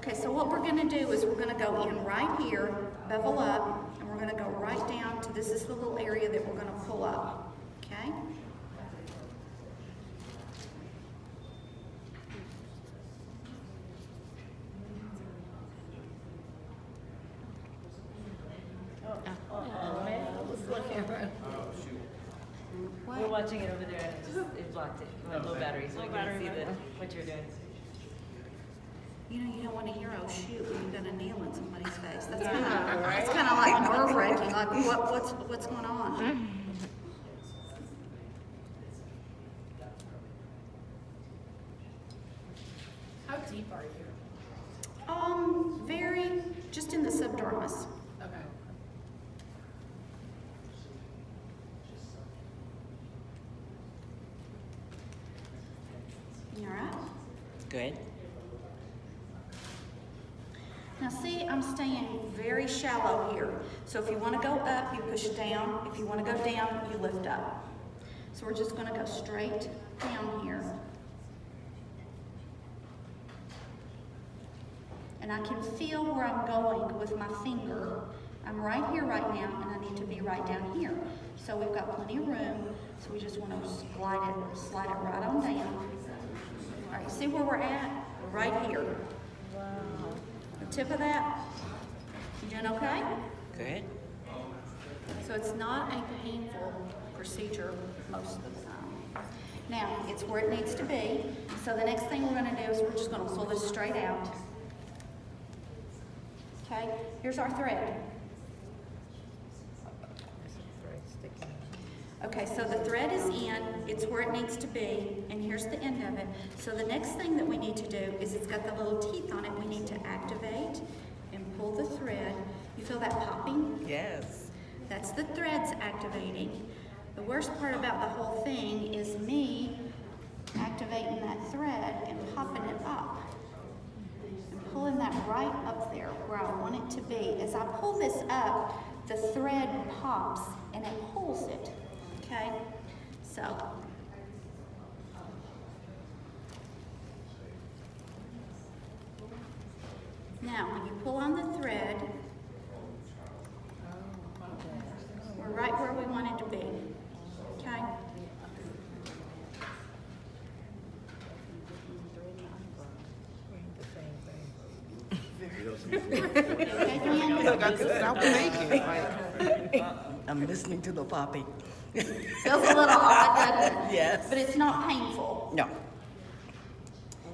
Okay, so what we're gonna do is we're gonna go in right here, bevel up, and we're gonna go right down to, this is the little area that we're gonna pull up, okay? We're watching it over there and it blocked it. It went low battery, so I couldn't see what you're doing. You know, you don't want to hear, oh shoot, when you're gonna nail in somebody's face. That's kind of like nerve-wracking, like what's going on? How deep are you? Very, just in the subdermis. Okay. You all right? Good. Now see, I'm staying very shallow here. So if you want to go up, you push down. If you want to go down, you lift up. So we're just going to go straight down here. And I can feel where I'm going with my finger. I'm right here right now, and I need to be right down here. So we've got plenty of room, so we just want to slide it right on down. All right, see where we're at? We're right here. Wow. The tip of that, you doing okay? Good. So it's not a painful procedure most of the time. Now, it's where it needs to be. So the next thing we're gonna do is we're just gonna pull this straight out. Okay, here's our thread. Okay, so the thread is in, it's where it needs to be, and here's the end of it. So the next thing that we need to do is it's got the little teeth on it. We need to activate and pull the thread. You feel that popping? Yes. That's the threads activating. The worst part about the whole thing is me activating that thread and popping it up. And pulling that right up there where I want it to be. As I pull this up, the thread pops and it pulls it. Okay, so now when you pull on the thread, we're right where we want it to be. Okay. I'm listening to the popping. Feels a little odd, doesn't it? Yes. But it's not painful. No.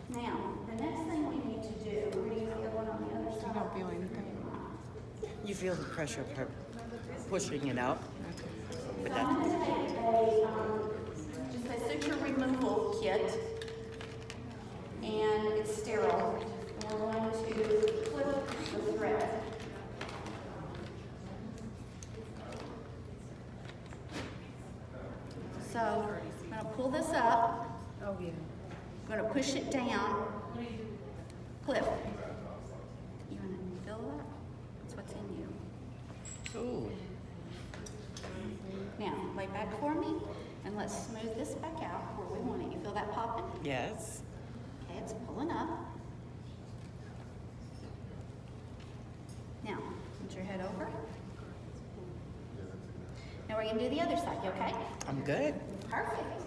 Now, the next thing we need to do, where do you feel it on the other side? I don't feel anything. You feel the pressure pushing it out. But So I'm going to take just a suture removal kit, and it's sterile. And we're going to clip the thread. So I'm going to pull this up. Oh, yeah. I'm going to push it down. Clip. You want to feel that? That's what's in you. Ooh. Now, lay back for me, and let's smooth this back out where we want it. You feel that popping? Yes. Okay, it's pulling up. Now, put your head over. Now we're going to do the other side, you okay? I'm good. Perfect.